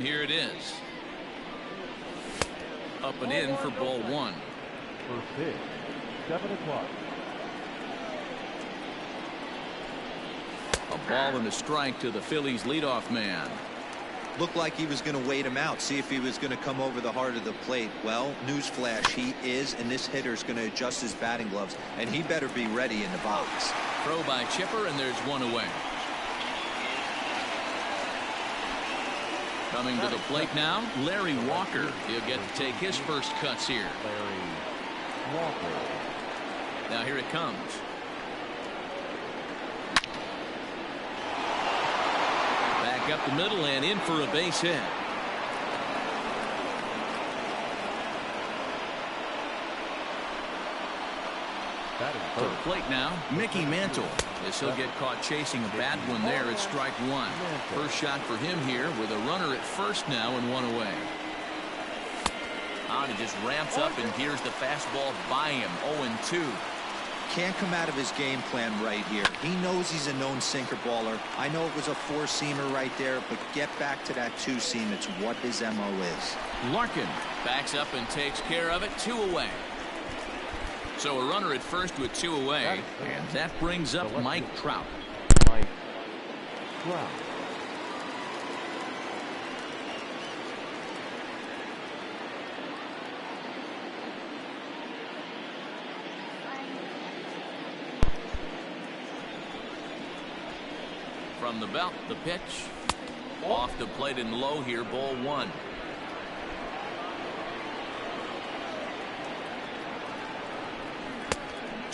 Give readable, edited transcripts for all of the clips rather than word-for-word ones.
Here it is. Up and in for ball one. First pitch, 7 o'clock. A ball and a strike to the Phillies leadoff man. Looked like he was going to wait him out, see if he was going to come over the heart of the plate. Well, newsflash, he is, and this hitter's going to adjust his batting gloves, and he better be ready in the box. Throw by Chipper, and there's one away. Coming to the plate now, Larry Walker. He'll get to take his first cuts here. Larry Walker. Now here it comes. Back up the middle and in for a base hit. To the plate now, Mickey Mantle. As he'll get caught chasing a bad one there at strike one. First shot for him here with a runner at first now and one away. On, he just ramps up and here's the fastball by him. 0-2. Can't come out of his game plan right here. He knows he's a known sinker baller. I know it was a four-seamer right there, but get back to that two-seam. It's what his MO is. Larkin backs up and takes care of it. 2 away. So a runner at first with 2 away, and that brings up Mike Trout. Mike Trout. From the belt, the pitch. Off the plate and low here, ball one.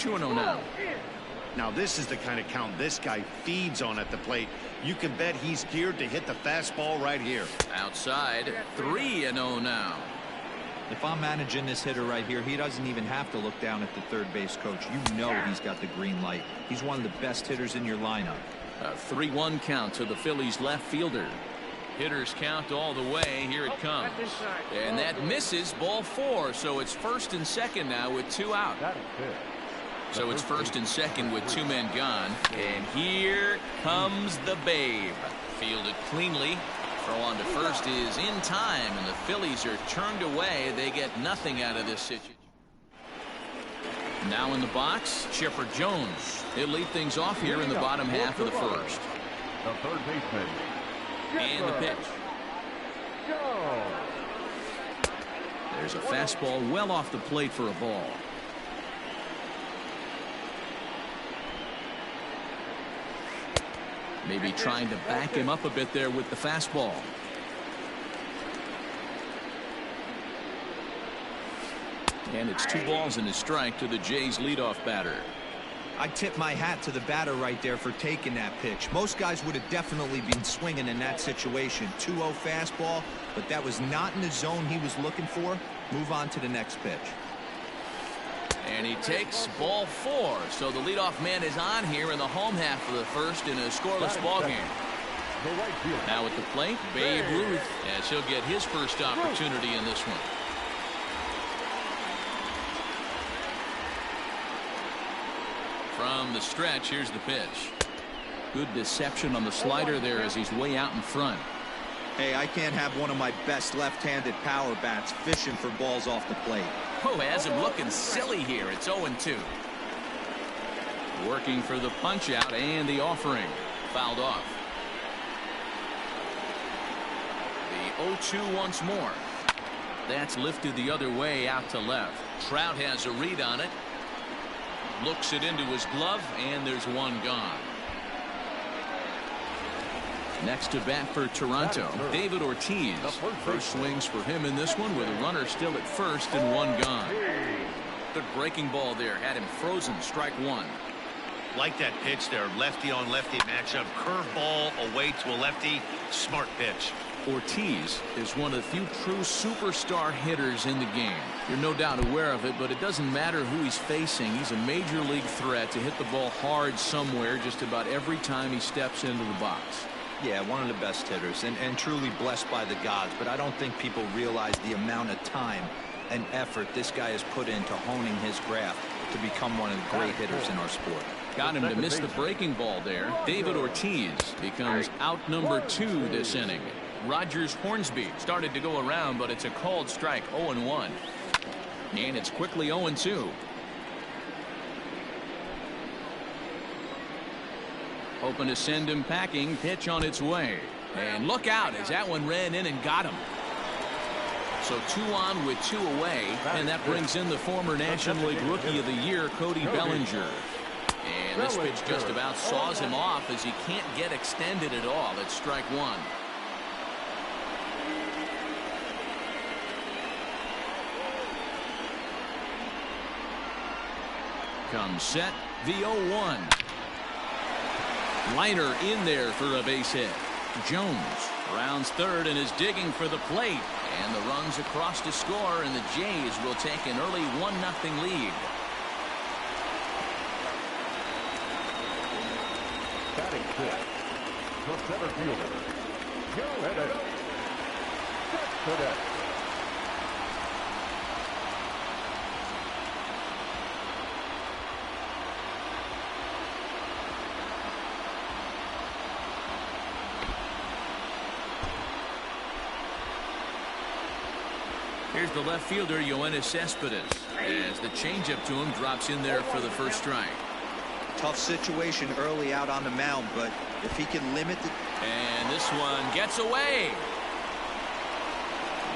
Now. Now this is the kind of count this guy feeds on at the plate. You can bet he's geared to hit the fastball right here. Outside, 3-0 now. If I'm managing this hitter right here, he doesn't even have to look down at the third base coach. You know he's got the green light. He's one of the best hitters in your lineup. A 3-1 count to the Phillies left fielder. Hitters count all the way. Here it comes. And that misses, ball 4. So it's first and second now with 2 out. So it's first and second with 2 men gone. And here comes the Babe. Fielded cleanly. Throw on to first is in time, and the Phillies are turned away. They get nothing out of this situation. Now in the box, Chipper Jones. He'll lead things off here in the bottom half of the first. The third baseman. And the pitch. There's a fastball well off the plate for a ball. Maybe trying to back him up a bit there with the fastball. And it's 2 balls and a strike to the Jays leadoff batter. I tip my hat to the batter right there for taking that pitch. Most guys would have definitely been swinging in that situation. 2-0 fastball, but that was not in the zone he was looking for. Move on to the next pitch. And he takes ball 4. So the leadoff man is on here in the home half of the first in a scoreless ball game. Now at the plate, Babe Ruth, as he'll get his first opportunity in this one. From the stretch, here's the pitch. Good deception on the slider there as he's way out in front. Hey, I can't have one of my best left-handed power bats fishing for balls off the plate. Oh, has him looking silly here. It's 0-2. Working for the punch out and the offering. Fouled off. The 0-2 once more. That's lifted the other way out to left. Trout has a read on it. Looks it into his glove, and there's one gone. Next to bat for Toronto, David Ortiz. First swings for him in this one with a runner still at first and 1 gone. Good breaking ball there. Had him frozen. Strike 1. Like that pitch there. Lefty on lefty matchup. Curveball away to a lefty. Smart pitch. Ortiz is one of the few true superstar hitters in the game. You're no doubt aware of it, but it doesn't matter who he's facing. He's a major league threat to hit the ball hard somewhere just about every time he steps into the box. Yeah, one of the best hitters and truly blessed by the gods, but I don't think people realize the amount of time and effort this guy has put into honing his craft to become one of the great hitters in our sport. Got him to miss the breaking ball there. David Ortiz becomes out number 2 this inning. Rogers Hornsby started to go around, but it's a called strike. 0-1. And it's quickly 0-2. Hoping to send him packing. Pitch on its way. And look out as that one ran in and got him. So 2 on with 2 away. And that brings in the former National League Rookie of the Year, Cody Bellinger. And this pitch just about saws him off as he can't get extended at all. It's strike 1. Comes set, the 0-1. Liner in there for a base hit. Jones rounds third and is digging for the plate. And the runs across to score, and the Jays will take an early 1-0 lead. Batting fifth, the center fielder, Jcterc. Here's the left fielder, Yoenis Cespedes, as the changeup to him drops in there for the first strike. Tough situation early out on the mound, but if he can limit the... And this one gets away.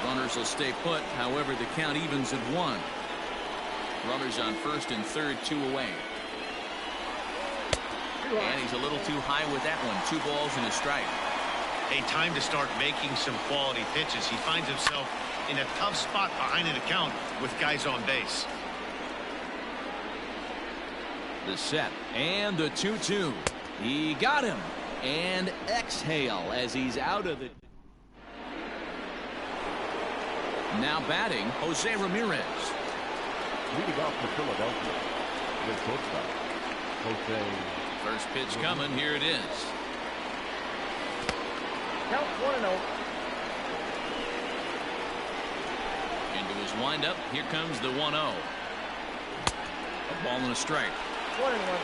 Runners will stay put. However, the count evens at 1. Runners on first and third, 2 away. And he's a little too high with that one. 2 balls and a strike. A time to start making some quality pitches. He finds himself in a tough spot behind an account with guys on base. The set and the 2-2. He got him. And exhale as he's out of it. Now batting, Jose Ramirez. Leading off for Philadelphia, the shortstop, Jose. First pitch coming. Here it is. Count 1-0. Into his windup. Here comes the 1-0. A ball and a strike. 1-1.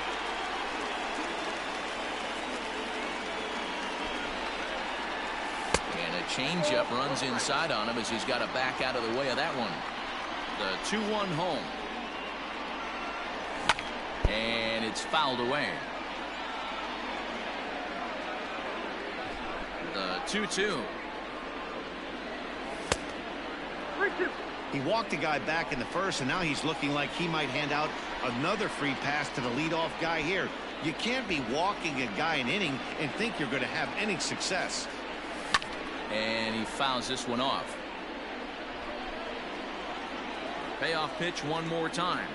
And a changeup runs inside on him as he's got to back out of the way of that one. The 2-1 home. And it's fouled away. The 2-2. 3-2. He walked a guy back in the first, and now he's looking like he might hand out another free pass to the leadoff guy here. You can't be walking a guy an inning and think you're going to have any success. And he fouls this one off. Payoff pitch one more time.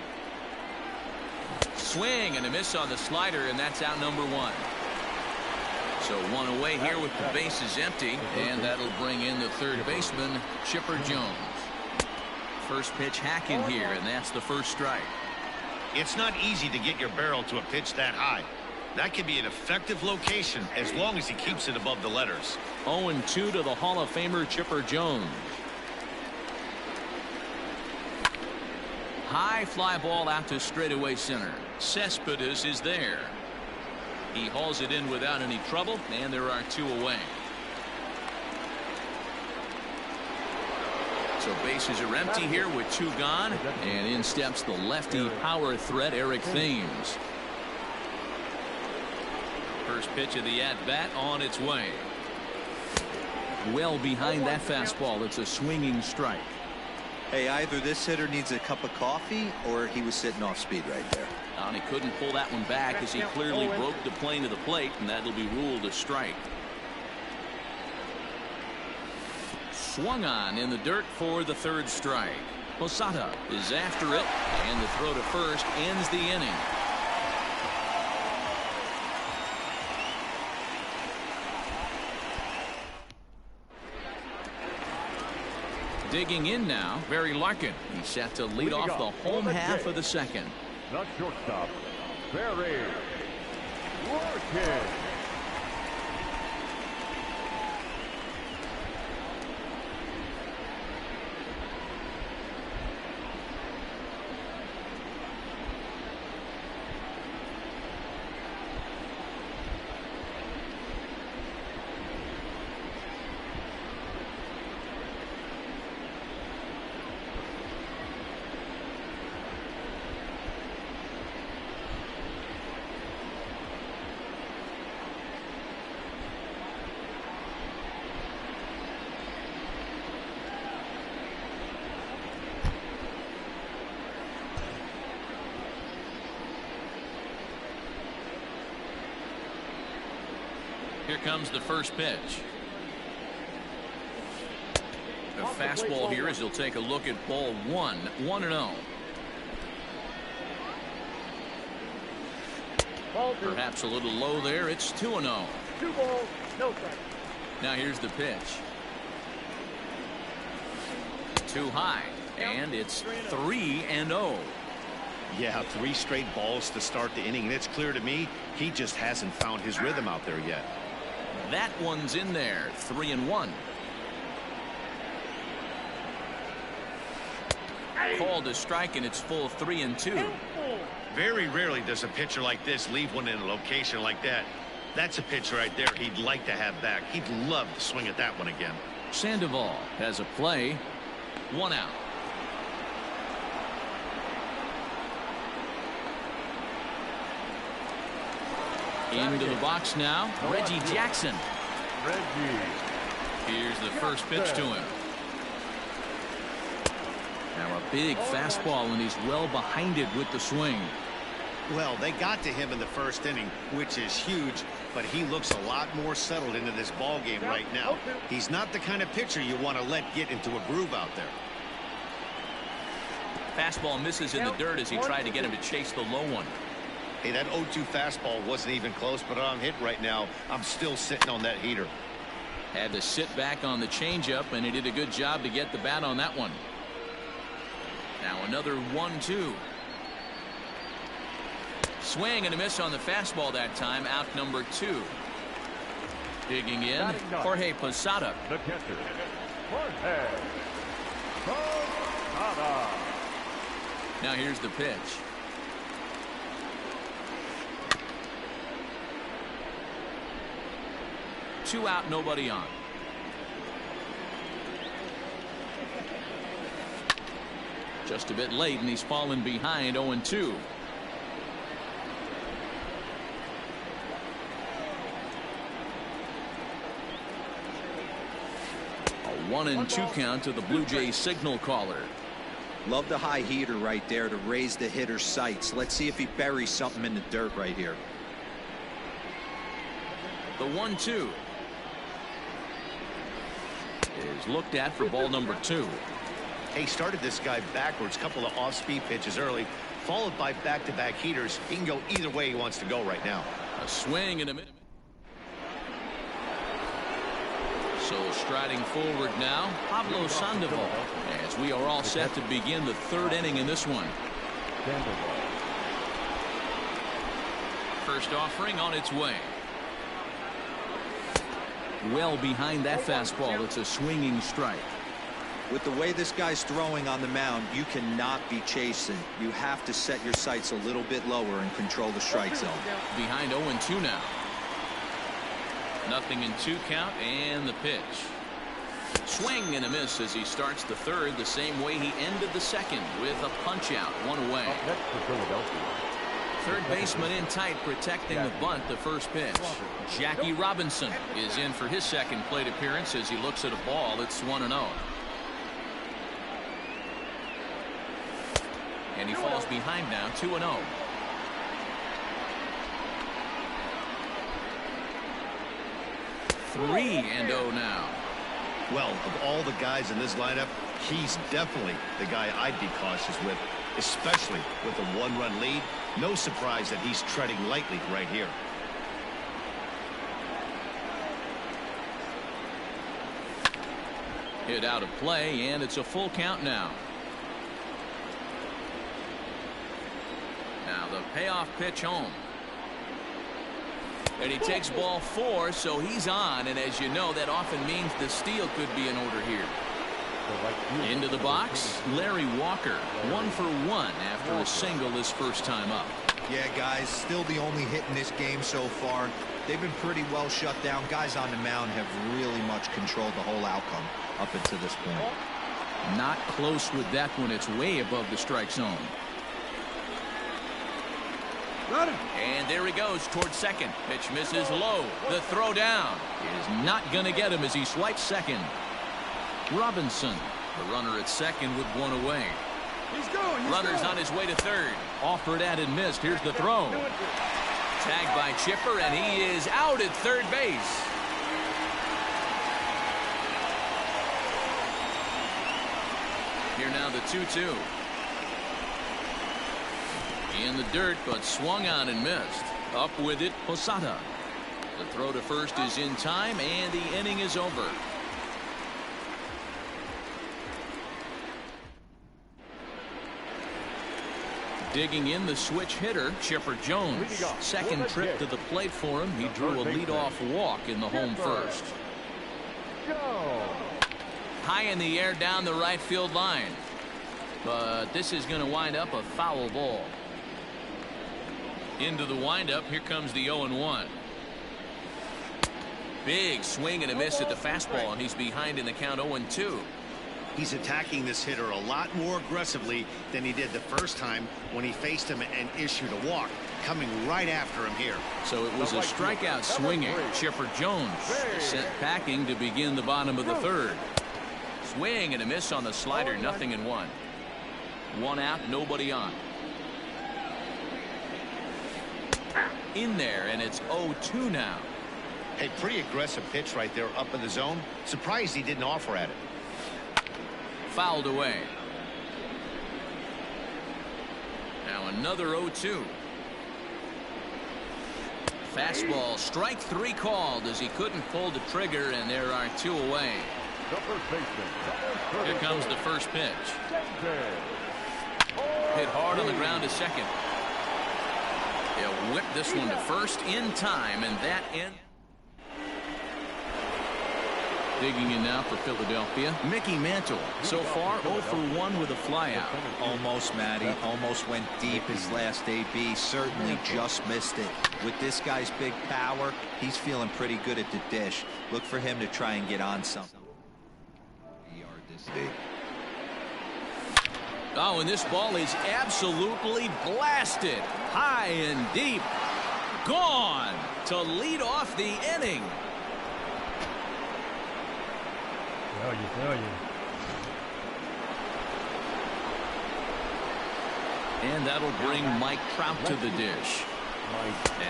Swing and a miss on the slider, and that's out number 1. So 1 away here with the bases empty, and that'll bring in the third baseman, Chipper Jones. First pitch hacking here, and that's the first strike. It's not easy to get your barrel to a pitch that high. That can be an effective location as long as he keeps it above the letters. 0-2 to the Hall of Famer Chipper Jones. High fly ball out to straightaway center. Cespedes is there. He hauls it in without any trouble, and there are 2 away. So bases are empty here with 2 gone, and in steps the lefty power threat Eric Thames. First pitch of the at-bat on its way. Well behind that fastball. It's a swinging strike. Hey, either this hitter needs a cup of coffee or he was sitting off speed right there. And he couldn't pull that one back as he clearly broke the plane of the plate, and that'll be ruled a strike. Swung on in the dirt for the third strike. Posada is after it, and the throw to first ends the inning. Digging in now, Barry Larkin. He's set to lead off the home half of the second. The shortstop, Barry Larkin. comes the first pitch. A fastball here as he'll take a look at ball 1, 1-0. Perhaps a little low there. It's 2-0. 2 balls, no strike. Now here's the pitch. Too high, and it's 3-0. Yeah, 3 straight balls to start the inning, and it's clear to me he just hasn't found his rhythm out there yet. That one's in there. 3-1. Called a strike, and it's full 3-2. Very rarely does a pitcher like this leave one in a location like that. That's a pitch right there he'd like to have back. He'd love to swing at that one again. Sandoval has a play. 1 out. Into the box now, Reggie Jackson. Here's the first pitch to him. Now a big fastball, and he's well behind it with the swing. Well, they got to him in the first inning, which is huge, but he looks a lot more settled into this ball game right now. He's not the kind of pitcher you want to let get into a groove out there. Fastball misses in the dirt as he tried to get him to chase the low one. Hey, that 0-2 fastball wasn't even close, but I'm hit right now. I'm still sitting on that heater. Had to sit back on the changeup, and he did a good job to get the bat on that one. Now another 1-2. Swing and a miss on the fastball that time. Out number 2. Digging in, Jorge Posada. The catcher, Jorge Posada. Now here's the pitch. Two out, nobody on. Just a bit late, and he's fallen behind 0-2. A 1-2 count to the Blue Jays signal caller. Love the high heater right there to raise the hitter's sights. Let's see if he buries something in the dirt right here. The 1-2 is looked at for ball number 2. He started this guy backwards, couple of off-speed pitches early, followed by back-to-back heaters. He can go either way he wants to go right now. A swing and a minute. So striding forward now, Pablo Sandoval, as we are all set to begin the 3rd inning in this one. First offering on its way. Well behind that fastball. It's a swinging strike. With the way this guy's throwing on the mound, you cannot be chasing. You have to set your sights a little bit lower and control the strike zone. Behind 0-2 now. 0-2 count, and the pitch. Swing and a miss as he starts the 3rd the same way he ended the 2nd, with a punch out, 1 away. Next for Philadelphia. Third baseman in tight, protecting the bunt. The first pitch. Jackie Robinson is in for his 2nd plate appearance as he looks at a ball. It's 1-0. And he falls behind now, 2-0. Three and 0 now. Well, of all the guys in this lineup, he's definitely the guy I'd be cautious with, especially with a 1-run lead. No surprise that he's treading lightly right here. Hit out of play, and it's a full count now. Now the payoff pitch home. And he takes ball 4, so he's on, and as you know, that often means the steal could be in order here. Into the box, Larry Walker, 1 for 1 after a single his first time up. Yeah, guys, still the only hit in this game so far. They've been pretty well shut down. Guys on the mound have really much controlled the whole outcome up until this point. Not close with that one. It's way above the strike zone. And there he goes towards second. Pitch misses low. The throw down is not going to get him as he swipes second. Robinson, the runner at second with 1 away. Runner's on his way to third. Offered at and missed. Here's the throw. Tagged by Chipper, and he is out at third base. Here now the 2-2. In the dirt, but swung on and missed. Up with it, Posada. The throw to first is in time, and the inning is over. Digging in the switch hitter, Chipper Jones. Second trip to the plate for him. He drew a leadoff walk in the home first. High in the air down the right field line. But this is going to wind up a foul ball. Into the windup, here comes the 0-1. Big swing and a miss at the fastball, and he's behind in the count 0-2. He's attacking this hitter a lot more aggressively than he did the first time when he faced him and issued a walk. Coming right after him here. So it was a strikeout swinging. Chipper Jones sent packing to begin the bottom of the third. Swing and a miss on the slider, 0-1. One out, nobody on. In there, and it's 0-2 now. A pretty aggressive pitch right there up in the zone. Surprised he didn't offer at it. Fouled away. Now another 0-2. Fastball, strike 3 called as he couldn't pull the trigger, and there are 2 away. Here comes the first pitch. Hit hard on the ground to second. He'll whip this one to first in time, and that ends. Digging in now for Philadelphia, Mickey Mantle. So far 0 for 1 with a flyout. Almost, Matty. Almost went deep his last AB. Certainly just missed it. With this guy's big power, he's feeling pretty good at the dish. Look for him to try and get on something. Oh, and this ball is absolutely blasted. High and deep. Gone to lead off the inning. And that'll bring Mike Trout to the dish.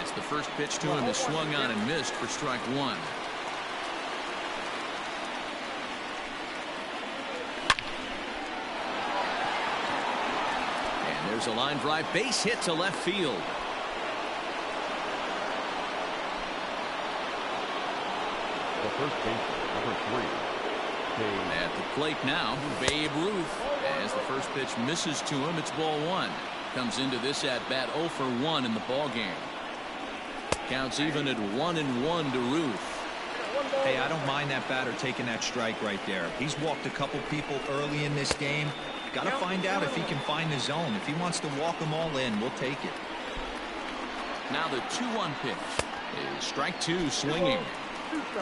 As the first pitch to him is swung on and missed for strike 1. And there's a line drive, base hit to left field. The first baseman, number 3. At the plate now, Babe Ruth. As the first pitch misses to him, it's ball 1. Comes into this at bat 0 for 1 in the ball game. Counts even at 1-1 to Ruth. Hey, I don't mind that batter taking that strike right there. He's walked a couple people early in this game. Got to find out if he can find the zone. If he wants to walk them all in, we'll take it. Now the 2-1 pitch is strike 2 swinging.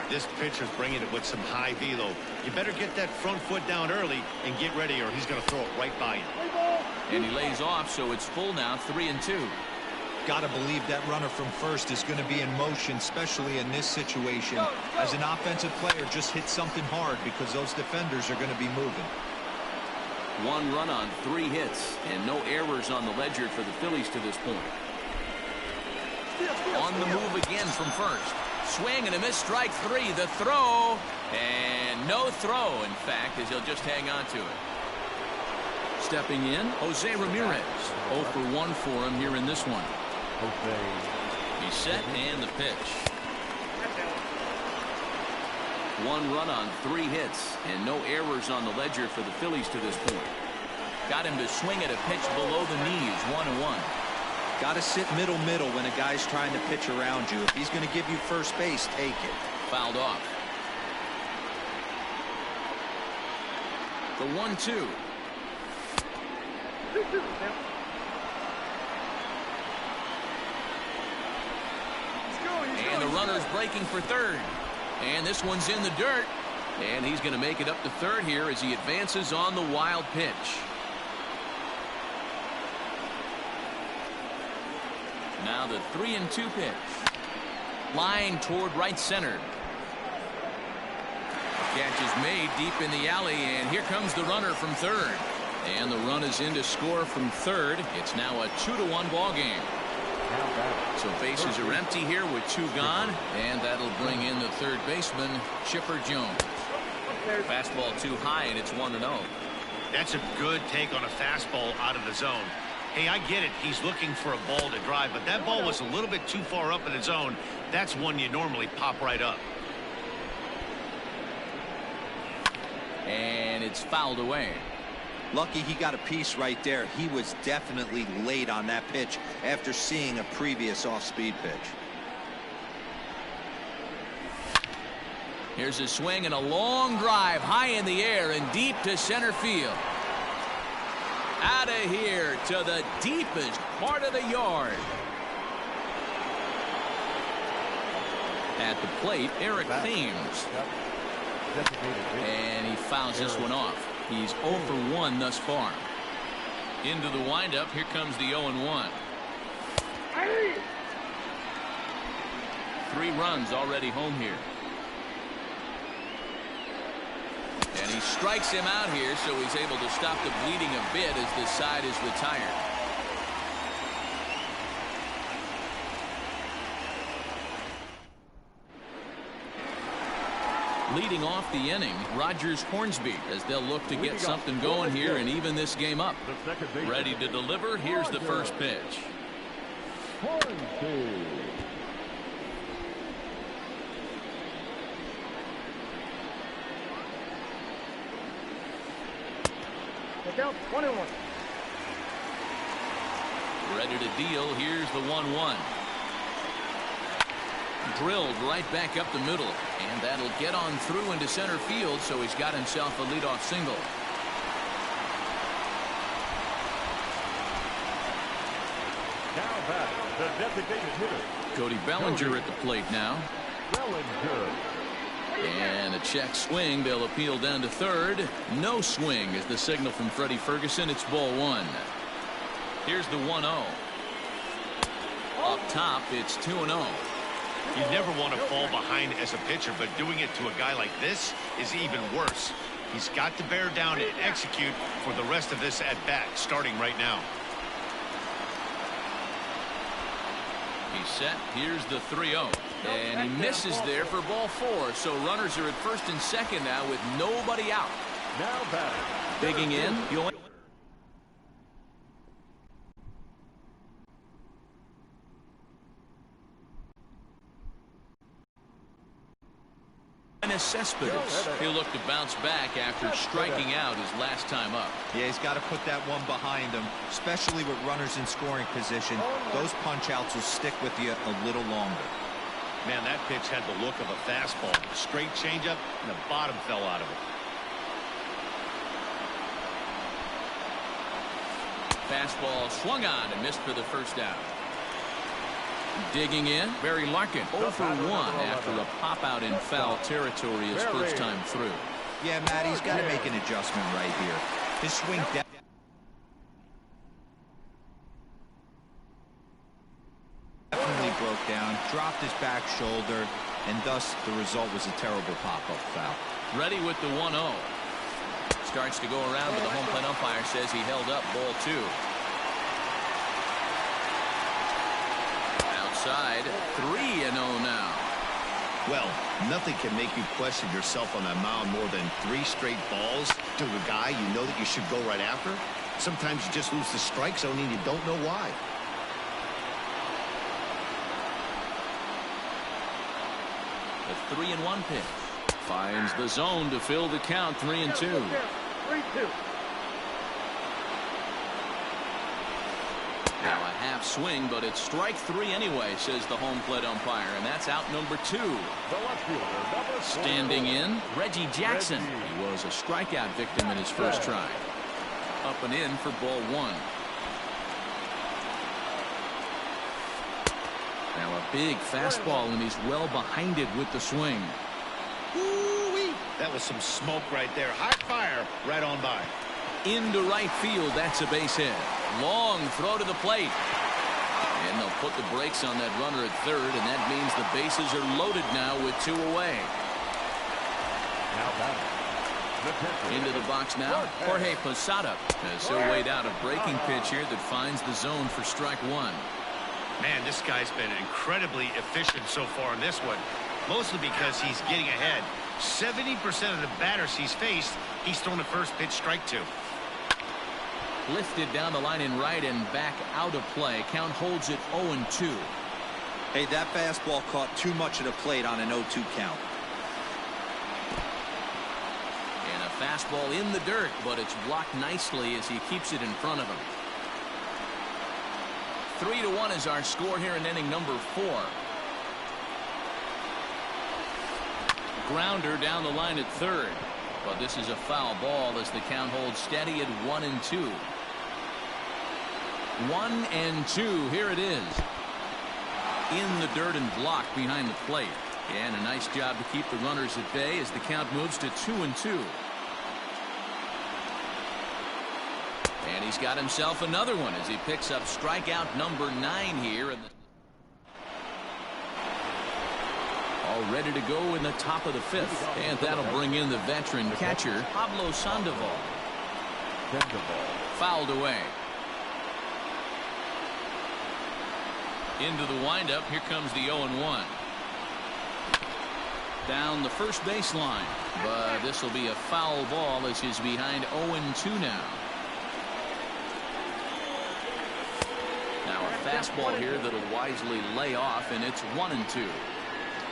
This pitcher's bringing it with some high velo. You better get that front foot down early and get ready, or he's going to throw it right by you. And he lays off, so it's full now, 3-2. Got to believe that runner from first is going to be in motion, especially in this situation. As an offensive player, just hit something hard because those defenders are going to be moving. 1 run on 3 hits, and no errors on the ledger for the Phillies to this point. On the move again from first. Swing and a miss, strike 3. The throw, and no throw, in fact, as he'll just hang on to it. Stepping in, Jose Ramirez. 0 for 1 for him here in this one. He's set, and the pitch. 1 run on 3 hits, and no errors on the ledger for the Phillies to this point. Got him to swing at a pitch below the knees, 1-1. Got to sit middle when a guy's trying to pitch around you. If he's going to give you first base, take it. Fouled off. The 1-2. And the runner's breaking for third. And this one's in the dirt. And he's going to make it up to third here as he advances on the wild pitch. Now the 3-2 pitch. Line toward right center. Catch is made deep in the alley, and here comes the runner from third. And the run is in to score from third. It's now a 2-1 ball game. So bases are empty here with 2 gone, and that'll bring in the third baseman, Chipper Jones. Fastball too high, and it's 1-0. That's a good take on a fastball out of the zone. Hey, I get it. He's looking for a ball to drive, but that ball was a little bit too far up in the zone. That's one you normally pop right up. And it's fouled away. Lucky he got a piece right there. He was definitely late on that pitch after seeing a previous off-speed pitch. Here's a swing and a long drive high in the air and deep to center field. Out of here to the deepest part of the yard. At the plate, Eric Thames. And he fouls this one off. He's 0 for 1 thus far. Into the windup. Here comes the 0-1. 3 runs already home here. And he strikes him out here, so he's able to stop the bleeding a bit as this side is retired. Leading off the inning, Rogers Hornsby, as they'll look to get something going here and even this game up. Ready to deliver. Here's the first pitch. Look out, 21. Ready to deal. Here's the 1-1. Drilled right back up the middle, and that'll get on through into center field, so he's got himself a leadoff single. Now back, the designated hitter. Cody Bellinger at the plate now. Bellinger. And a check swing. They'll appeal down to third. No swing is the signal from Freddie Ferguson. It's ball 1. Here's the 1-0. Up top, it's 2-0. You never want to fall behind as a pitcher, but doing it to a guy like this is even worse. He's got to bear down and execute for the rest of this at bat, starting right now. He's set. Here's the 3-0. And he misses there for ball 4. So runners are at first and second now with nobody out. Now back. Digging in. Cespedes. He'll look to bounce back after striking out his last time up. Yeah, he's got to put that one behind him, especially with runners in scoring position. Those punch-outs will stick with you a little longer. Man, that pitch had the look of a fastball. Straight changeup, and the bottom fell out of it. Fastball swung on and missed for the first out. Digging in, Barry Larkin 0 for 1 after a pop-out in foul territory his first time through. Yeah, Matt, he's got to make an adjustment right here. His swing definitely broke down, dropped his back shoulder, and thus the result was a terrible pop-up foul. Ready with the 1-0. Starts to go around, but the home plate umpire says he held up ball 2. Outside, 3-0 now. Well, nothing can make you question yourself on that mound more than 3 straight balls to a guy you know that you should go right after. Sometimes you just lose the strike zone and you don't know why. The 3-1 pitch finds the zone to fill the count. 3-2. 3-2. Now a half swing, but it's strike 3 anyway, says the home plate umpire, and that's out number 2. Standing in, Reggie Jackson. He was a strikeout victim in his first try. Up and in for ball 1. Now a big fastball, and he's well behind it with the swing. Woo-wee. That was some smoke right there. High fire right on by. Into right field. That's a base hit. Long throw to the plate. And they'll put the brakes on that runner at third, and that means the bases are loaded now with 2 away. Into the box now, Jorge Posada, as he'll wait out a breaking pitch here that finds the zone for strike 1. Man, this guy's been incredibly efficient so far in this one, mostly because he's getting ahead. 70% of the batters he's faced, he's thrown a first pitch strike to. Lifted down the line in right and back out of play. Count holds it 0-2. Hey, that fastball caught too much of the plate on an 0-2 count. And a fastball in the dirt, but it's blocked nicely as he keeps it in front of him. 3-1 is our score here in inning number 4. Grounder down the line at third, but this is a foul ball as the count holds steady at 1-2. 1-2. Here it is. In the dirt and blocked behind the plate. And a nice job to keep the runners at bay as the count moves to 2-2. And he's got himself another one as he picks up strikeout number 9 here. All ready to go in the top of the 5th. And that'll bring in the veteran catcher, Pablo Sandoval. Fouled away. Into the windup. Here comes the 0-1. Down the first baseline. But this will be a foul ball as he's behind 0-2 now. Now a fastball here that'll wisely lay off, and it's 1-2.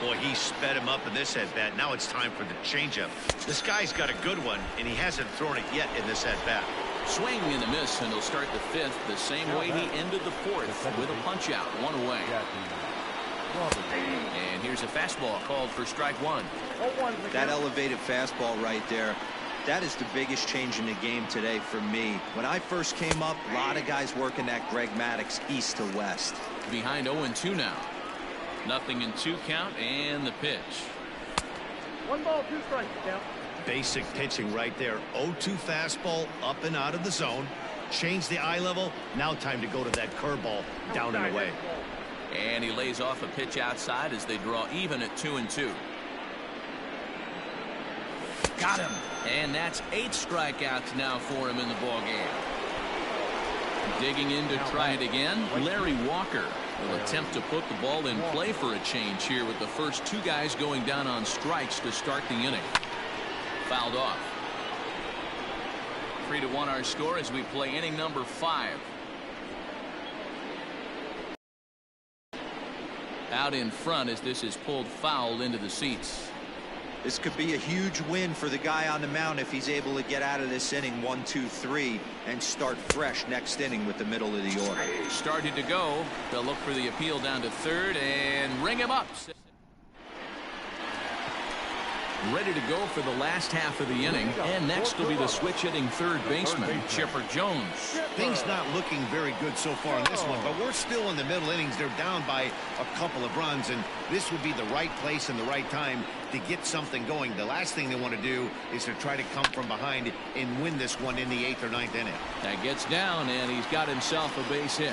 Boy, he sped him up in this at-bat. Now it's time for the changeup. This guy's got a good one, and he hasn't thrown it yet in this at-bat. Swing and a miss, and he'll start the 5th the same way he ended the 4th with a punch-out, 1 away. And here's a fastball called for strike 1. That elevated fastball right there, that is the biggest change in the game today for me. When I first came up, a lot of guys working that Greg Maddux east to west. Behind 0-2 now. 0-2 count, and the pitch. 1 ball, 2 strikes, count. Basic pitching right there. 0-2 fastball up and out of the zone. Change the eye level. Now time to go to that curveball down and away. And he lays off a pitch outside as they draw even at 2-2. Got him. And that's 8 strikeouts now for him in the ballgame. Digging in to try it again, Larry Walker will attempt to put the ball in play for a change here with the first 2 guys going down on strikes to start the inning. Fouled off. 3-1 our score as we play inning number 5. Out in front as this is pulled foul into the seats. This could be a huge win for the guy on the mound if he's able to get out of this inning 1, 2, 3 and start fresh next inning with the middle of the order. Started to go. They'll look for the appeal down to third and ring him up. Ready to go for the last half of the inning, and next will be the switch hitting third baseman, Chipper Jones. Things not looking very good so far in this one, but we're still in the middle innings. They're down by a couple of runs, and this would be the right place and the right time to get something going. The last thing they want to do is to try to come from behind and win this one in the 8th or 9th inning. That gets down, and he's got himself a base hit.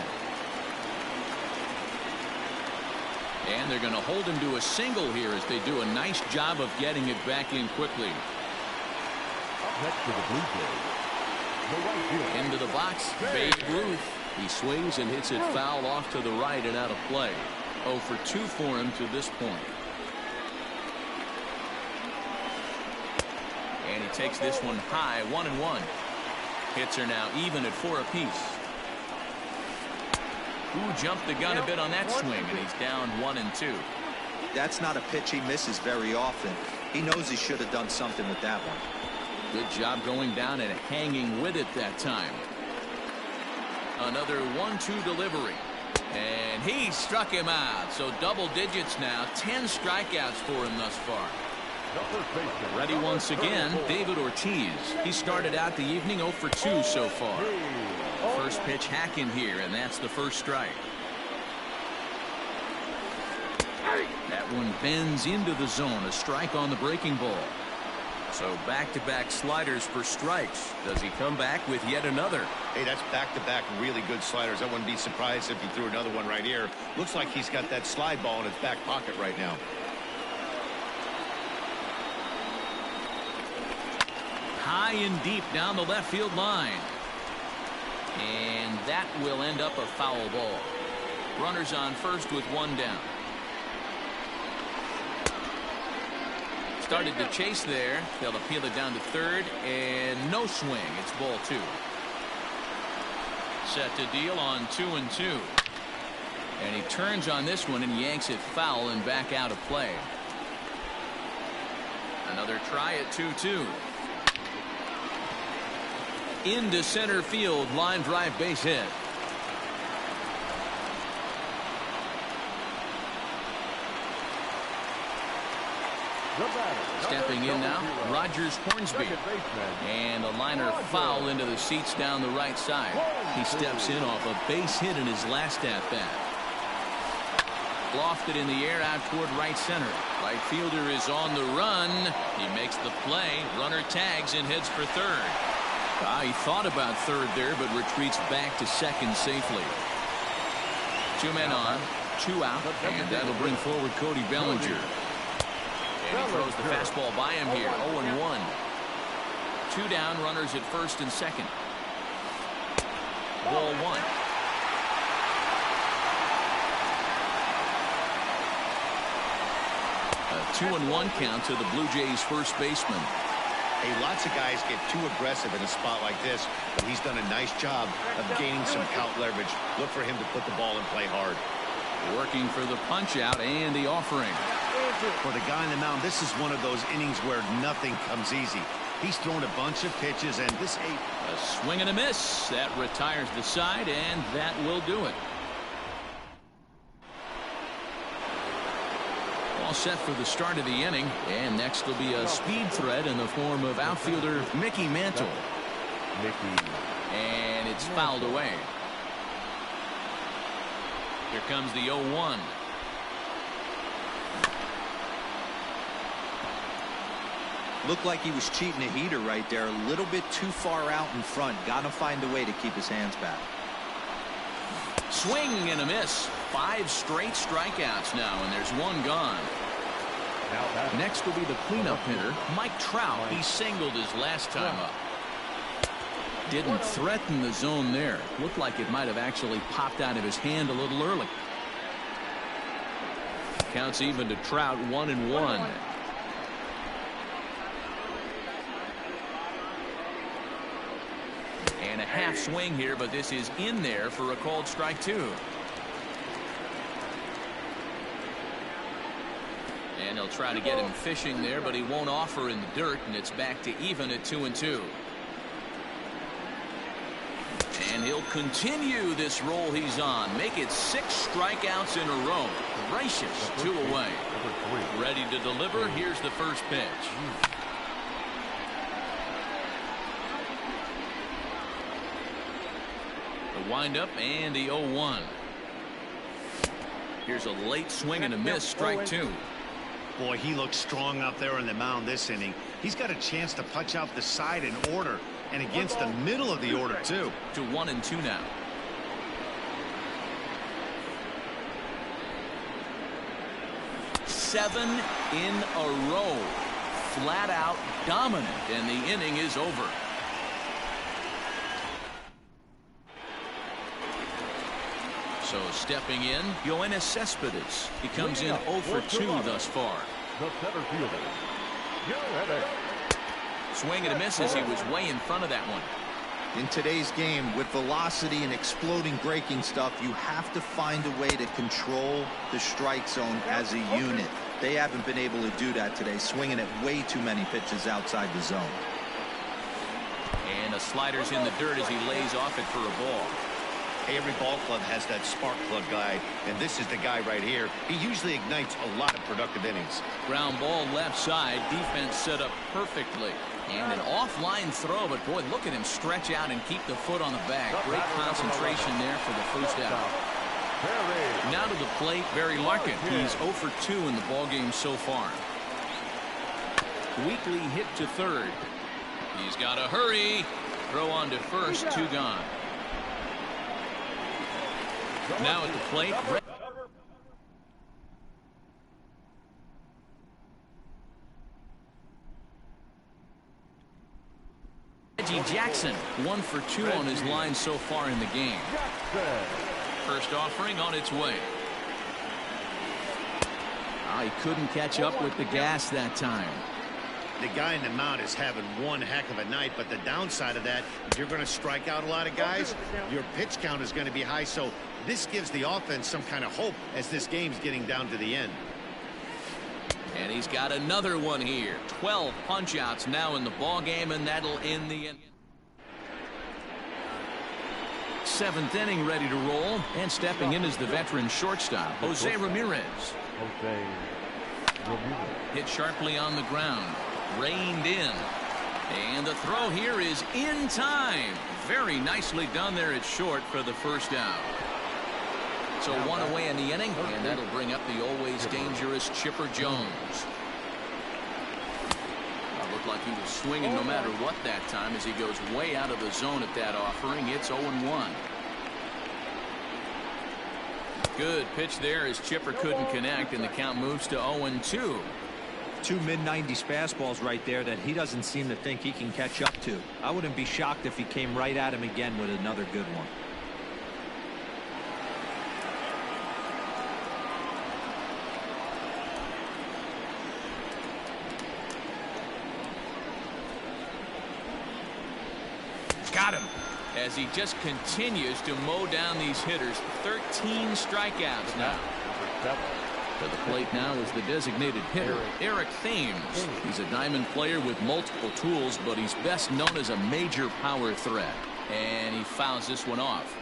And they're going to hold him to a single here as they do a nice job of getting it back in quickly. Next to the Blue Jays, the right field. Into the box, Babe Ruth. He swings and hits it foul off to the right and out of play. 0 for 2 for him to this point. And he takes this one high, 1-1. Hits are now even at 4 apiece. Ooh, jumped the gun a bit on that swing, and he's down 1-2. That's not a pitch he misses very often. He knows he should have done something with that one. Good job going down and hanging with it that time. Another 1-2 delivery. And he struck him out. So double digits now. 10 strikeouts for him thus far. Ready once again, David Ortiz. He started out the evening 0 for 2 so far. First pitch hacking here, and that's the first strike. That one bends into the zone. A strike on the breaking ball. So back-to-back sliders for strikes. Does he come back with yet another? Hey, that's back-to-back really good sliders. I wouldn't be surprised if he threw another one right here. Looks like he's got that slide ball in his back pocket right now. High and deep down the left field line. And that will end up a foul ball. Runners on first with 1 down. Started to chase there. They'll appeal it down to third, and no swing. It's ball 2. Set to deal on 2-2. And he turns on this one and yanks it foul and back out of play. Another try at 2-2. Into center field, line drive base hit. Stepping in now, Rogers Hornsby. And a liner foul into the seats down the right side. He steps in off a base hit in his last at-bat. Lofted in the air out toward right center. Right fielder is on the run. He makes the play. Runner tags and heads for third. He thought about third there, but retreats back to second safely. 2 men on, 2 out, and that'll bring forward Cody Bellinger. And he throws the fastball by him here. 0-1. 2 down, runners at first and second. Ball 1. A 2-1 count to the Blue Jays first baseman. Hey, lots of guys get too aggressive in a spot like this, but he's done a nice job of gaining some count leverage. Look for him to put the ball in play hard. Working for the punch out and the offering. For the guy on the mound, this is one of those innings where nothing comes easy. He's thrown a bunch of pitches, and this a swing and a miss. That retires the side, and that will do it. All set for the start of the inning, and next will be a speed threat in the form of outfielder Mickey Mantle. And it's fouled away. Here comes the 0-1. Looked like he was cheating a heater right there. A little bit too far out in front. Got to find a way to keep his hands back. Swing and a miss. 5 straight strikeouts now, and there's 1 gone. Next will be the cleanup hitter, Mike Trout. He singled his last time up. Didn't threaten the zone there. Looked like it might have actually popped out of his hand a little early. Counts even to Trout, 1-1. And a half swing here, but this is in there for a called strike 2. And they'll try to get him fishing there, but he won't offer in the dirt, and it's back to even at 2-2. And he'll continue this roll he's on. Make it 6 strikeouts in a row. Gracious, 2 away. Ready to deliver. Here's the first pitch. The windup and the 0-1. Here's a late swing and a miss. Strike 2. Boy, he looks strong out there on the mound this inning. He's got a chance to punch out the side in order, and against the middle of the order, too. To 1-2 now. Seven in a row. Flat out dominant, and the inning is over. So stepping in, Yoenis Cespedes. He comes in 0 for 2 thus far. The center fielder, Jcterc. Swing and a miss as he was way in front of that one. In today's game, with velocity and exploding breaking stuff, you have to find a way to control the strike zone as a unit. They haven't been able to do that today, swinging at way too many pitches outside the zone. And the slider's in the dirt as he lays off it for a ball. Hey, every ball club has that spark plug guy, and this is the guy right here. He usually ignites a lot of productive innings. Ground ball left side. Defense set up perfectly. And an offline throw, but boy, look at him stretch out and keep the foot on the bag. Great concentration there for the first out. Now to the plate, Barry Larkin. He's 0 for 2 in the ballgame so far. Weekly hit to third. He's got to hurry. Throw on to first, 2 gone. Now at the plate. Jackson 1 for 2 on his line so far in the game. First offering on its way. He couldn't catch up with the gas that time. The guy in the mound is having one heck of a night, but the downside of that, if you're going to strike out a lot of guys, your pitch count is going to be high. So this gives the offense some kind of hope as this game's getting down to the end. And he's got another one here. 12 punch-outs now in the ball game, and that'll end the end. 7th inning ready to roll, and stepping in is the veteran shortstop, Jose Ramirez. Hit sharply on the ground. Reined in. And the throw here is in time. Very nicely done there at short for the first out. So one away in the inning, and that'll bring up the always dangerous Chipper Jones. Looked like he was swinging no matter what that time as he goes way out of the zone at that offering. It's 0-1. Good pitch there as Chipper couldn't connect, and the count moves to 0-2. 2 mid-90s fastballs right there that he doesn't seem to think he can catch up to. I wouldn't be shocked if he came right at him again with another good one. Got him. As he just continues to mow down these hitters. 13 strikeouts now. To the plate now is the designated hitter, Eric Thames. He's a diamond player with multiple tools, but he's best known as a major power threat. And he fouls this one off.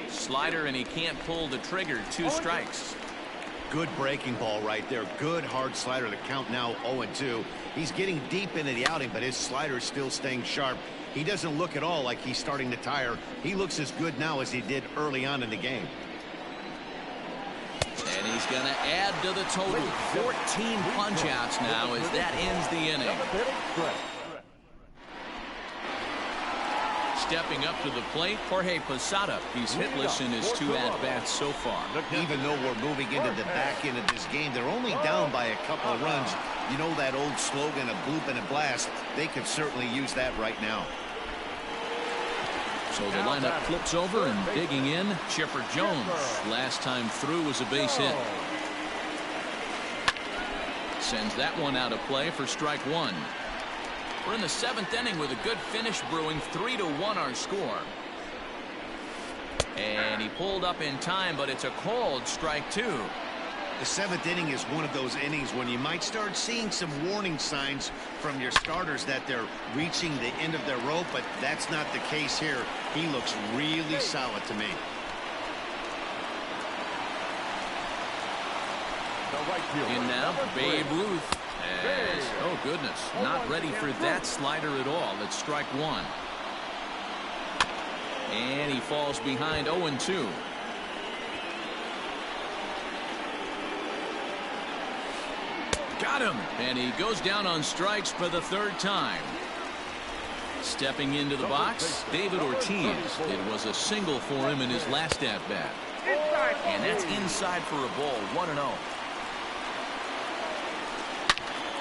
Slider, and he can't pull the trigger. 2 strikes. Good breaking ball right there. Good hard slider. The count now 0-2. He's getting deep into the outing, but his slider is still staying sharp. He doesn't look at all like he's starting to tire. He looks as good now as he did early on in the game. And he's going to add to the total. 14 punch-outs now as that ends the inning. Stepping up to the plate, Jorge Posada. He's hitless in his 2 at-bats so far. Even though we're moving into the back end of this game, they're only down by a couple of runs. You know that old slogan of bloop and a blast? They could certainly use that right now. So the lineup flips over, and digging in, Chipper Jones. Last time through was a base hit. Sends that one out of play for strike 1. We're in the 7th inning with a good finish brewing. 3-1 our score. And he pulled up in time, but it's a called strike 2. The 7th inning is one of those innings when you might start seeing some warning signs from your starters that they're reaching the end of their rope, but that's not the case here. He looks really solid to me. In now, Babe Ruth. As, oh goodness, not ready for that slider at all. It's strike 1. And he falls behind 0-2. Got him. And he goes down on strikes for the 3rd time. Stepping into the box, David Ortiz. It was a single for him in his last at-bat. And that's inside for a ball. 1-0.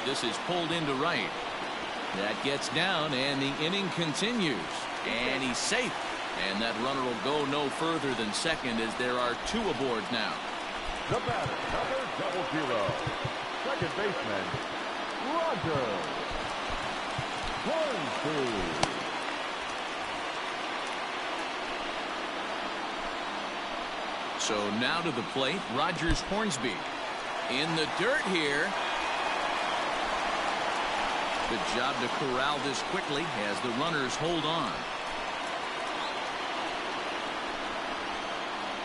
This is pulled into right. That gets down, and the inning continues. And he's safe. And that runner will go no further than second as there are 2 aboard now. The batter, number 00. Second baseman, Roger. 1-2. So now to the plate, Rogers Hornsby. In the dirt here. Good job to corral this quickly as the runners hold on.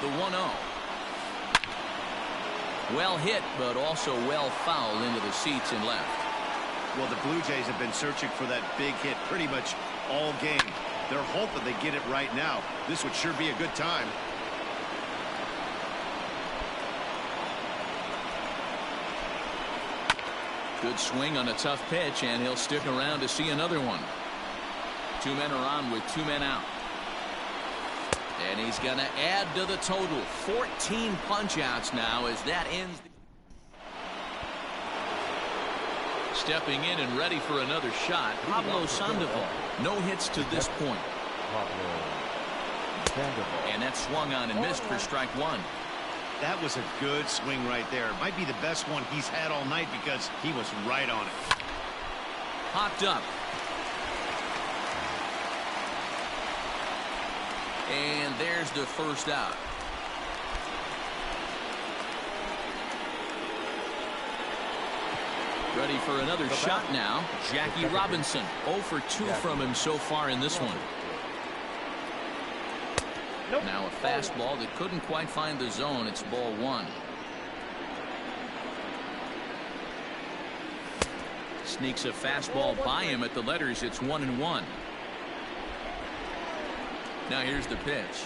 The 1-0. Well hit, but also well fouled into the seats and left. Well, the Blue Jays have been searching for that big hit pretty much all game. They're hoping they get it right now. This would sure be a good time. Good swing on a tough pitch, and he'll stick around to see another one. 2 men are on with 2 men out. And he's going to add to the total. 14 punch-outs now as that ends. Stepping in and ready for another shot, Pablo Sandoval. No hits to this point. And that swung on and missed for strike one. That was a good swing right there. Might be the best one he's had all night because he was right on it. Popped up. And there's the first out. Ready for another shot now. Jackie Robinson. 0 for 2 from him so far in this one. Now a fastball that couldn't quite find the zone. It's ball one. Sneaks a fastball by him at the letters. It's 1-1. Now here's the pitch.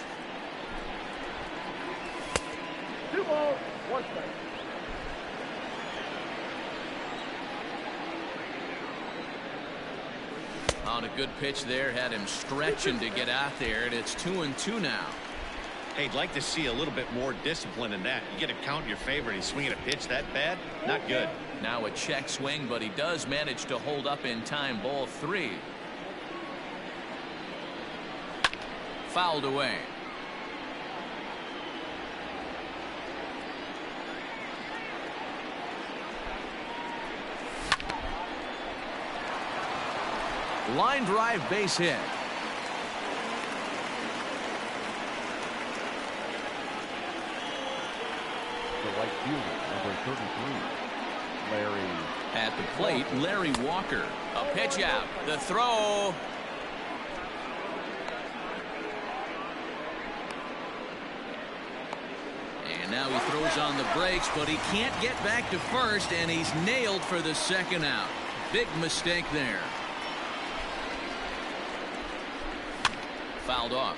2 balls, 1 strike. On a good pitch there, had him stretching to get out there, and it's 2-2 now. Hey, I'd like to see a little bit more discipline in that. You get a count in your favor and he's swinging a pitch that bad? Not good. Now a check swing, but he does manage to hold up in time. Ball 3. Fouled away. Line drive, base hit. The right fielder, number 33, Larry. At the plate, Larry Walker. A pitch out. The throw. And now he throws on the brakes, but he can't get back to first, and he's nailed for the second out. Big mistake there. Fouled off.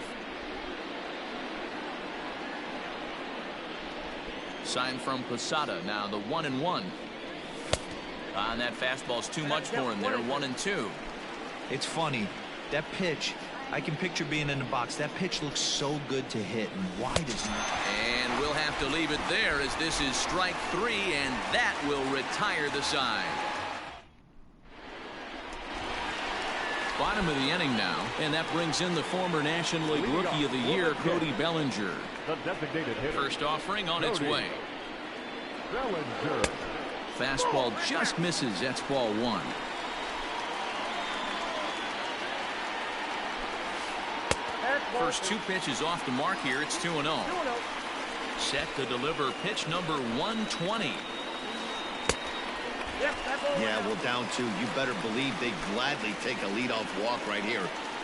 Sign from Posada. Now the 1-1. And that fastball's too much for him there. 1-2. It's funny. That pitch, I can picture being in the box. That pitch looks so good to hit, and why does not? And we'll have to leave it there as this is strike 3, and that will retire the side. Bottom of the inning now, and that brings in the former National League Rookie of the Year, Cody Bellinger. The designated hitter. First offering on its way. Bellinger. Fastball just misses. That's ball 1. First 2 pitches off the mark here. It's 2-0. Set to deliver pitch number 120. Yeah, well, down 2. You better believe they'd gladly take a leadoff walk right here.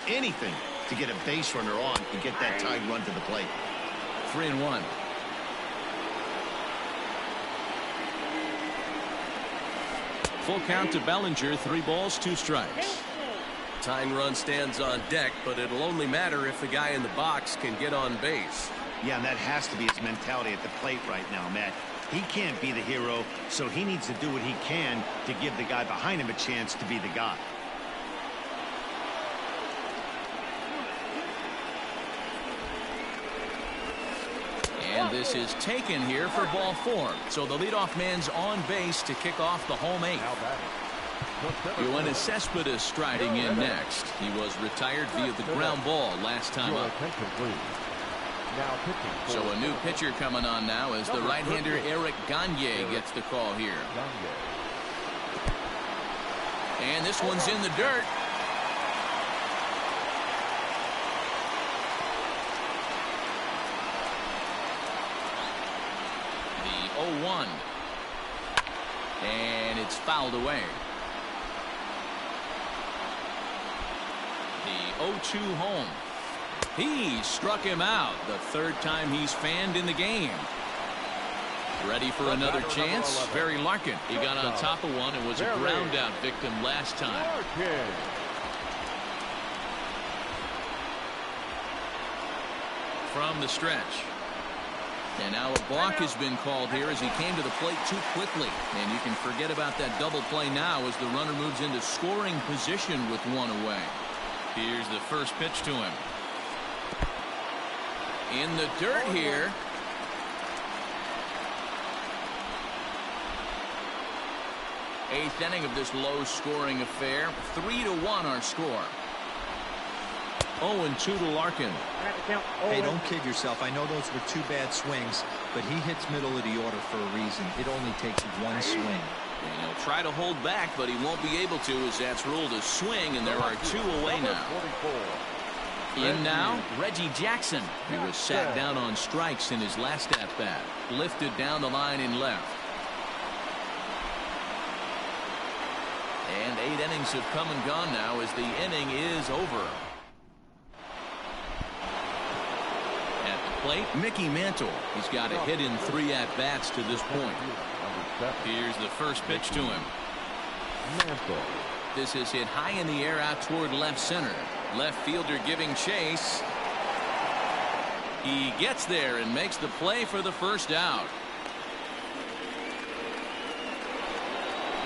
Anything to get a base runner on and get that tied run to the plate. 3-1. Full count to Bellinger. 3 balls, 2 strikes. Tying run stands on deck, but it'll only matter if the guy in the box can get on base. Yeah, and that has to be his mentality at the plate right now, Matt. He can't be the hero, so he needs to do what he can to give the guy behind him a chance to be the guy. And this is taken here for ball 4. So the leadoff man's on base to kick off the home 8th. Yoenis Cespedes striding in next. He was retired via the ground ball last time up. So a new pitcher coming on now as the right-hander Eric Gagne gets the call here. And this one's in the dirt. The 0-1. And it's fouled away. The 0-2 home. He struck him out. The 3rd time he's fanned in the game. Ready for another chance? Barry Larkin. He got on top of one and was a ground out victim last time. From the stretch. And now a balk has been called here as he came to the plate too quickly. And you can forget about that double play now as the runner moves into scoring position with 1 away. Here's the first pitch to him. In the dirt here. Eighth inning of this low-scoring affair. 3-1 our score. 0-2 to Larkin. Hey, don't kid yourself. I know those were 2 bad swings, but he hits middle of the order for a reason. It only takes 1 swing. And he'll try to hold back, but he won't be able to, as that's ruled a swing, and there are 2 away now. In now, Reggie Jackson. He was sat down on strikes in his last at-bat. Lifted down the line in left. And 8 innings have come and gone now as the inning is over. At the plate, Mickey Mantle. He's got a hit in 3 at-bats to this point. Here's the first pitch to him. This is hit high in the air out toward left center. Left fielder giving chase. He gets there and makes the play for the first out.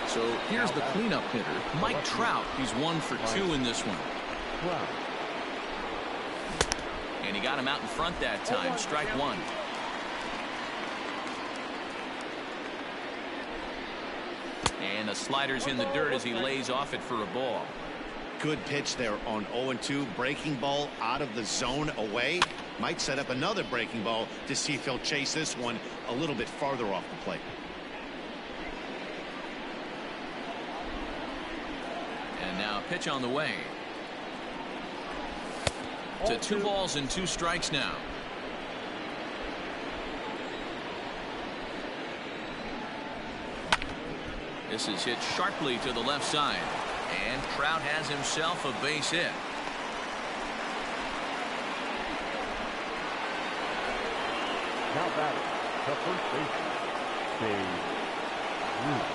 So here's the cleanup hitter, Mike Trout. He's 1 for 2 in this one. And he got him out in front that time. Strike 1. And the slider's in the dirt as he lays off it for a ball. Good pitch there on 0-2. Breaking ball out of the zone away. Might set up another breaking ball to see if he'll chase this one a little bit farther off the plate. And now a pitch on the way. To 2 balls and 2 strikes now. This is hit sharply to the left side. And Trout has himself a base hit. Now batting, the first baseman, Babe Ruth.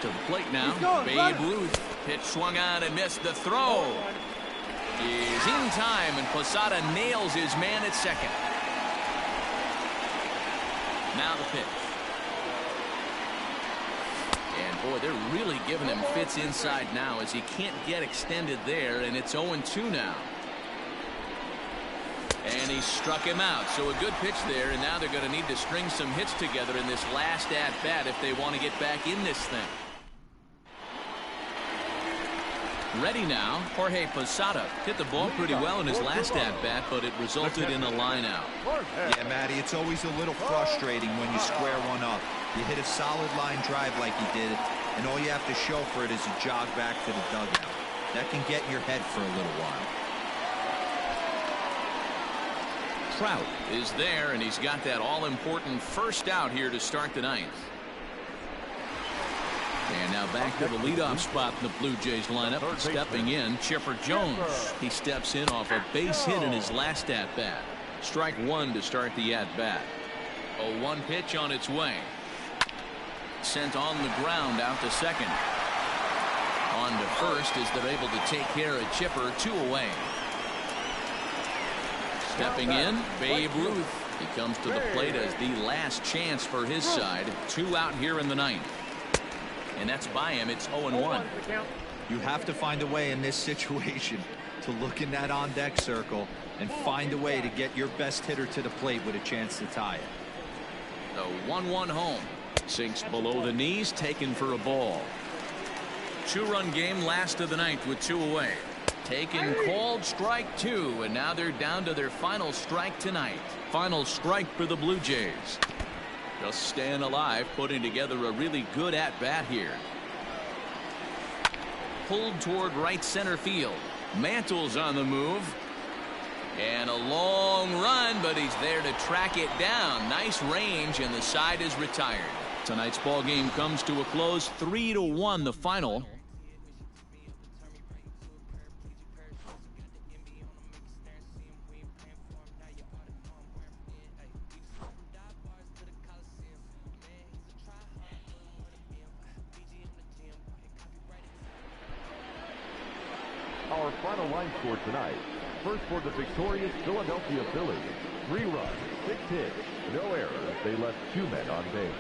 To the plate now, Babe Ruth. Pitch swung on and missed. The throw is in time, and Posada nails his man at second. Now the pitch. And boy, they're really giving him fits inside now as he can't get extended there, and it's 0-2 now. And he struck him out. So a good pitch there, and now they're going to need to string some hits together in this last at-bat if they want to get back in this thing. Ready now, Jorge Posada hit the ball pretty well in his last at-bat, but it resulted in a line out. Yeah, Matty, it's always a little frustrating when you square one up. You hit a solid line drive like he did, and all you have to show for it is a jog back to the dugout. That can get in your head for a little while. Trout is there, and he's got that all-important first out here to start the ninth. And now back to the leadoff spot in the Blue Jays lineup. Stepping in, Chipper Jones. He steps in off a base hit in his last at-bat. Strike 1 to start the at-bat. A 1 pitch on its way. Sent on the ground out to second. On to first as they're able to take care of Chipper. 2 away. Stepping in, Babe Ruth. He comes to the plate as the last chance for his side. 2 out here in the ninth. And that's by him. It's 0-1. You have to find a way in this situation to look in that on-deck circle and find a way to get your best hitter to the plate with a chance to tie it. The 1-1 home. Sinks below the knees, taken for a ball. 2-run game, last of the ninth with 2 away. Taken, called, strike 2, and now they're down to their final strike tonight. Final strike for the Blue Jays. Just staying alive, putting together a really good at-bat here. Pulled toward right center field. Mantle's on the move. And a long run, but he's there to track it down. Nice range, and the side is retired. Tonight's ball game comes to a close. 3-1 the final. Our final line score tonight. First for the victorious Philadelphia Phillies. 3 runs, 6 hits, no errors. They left 2 men on base.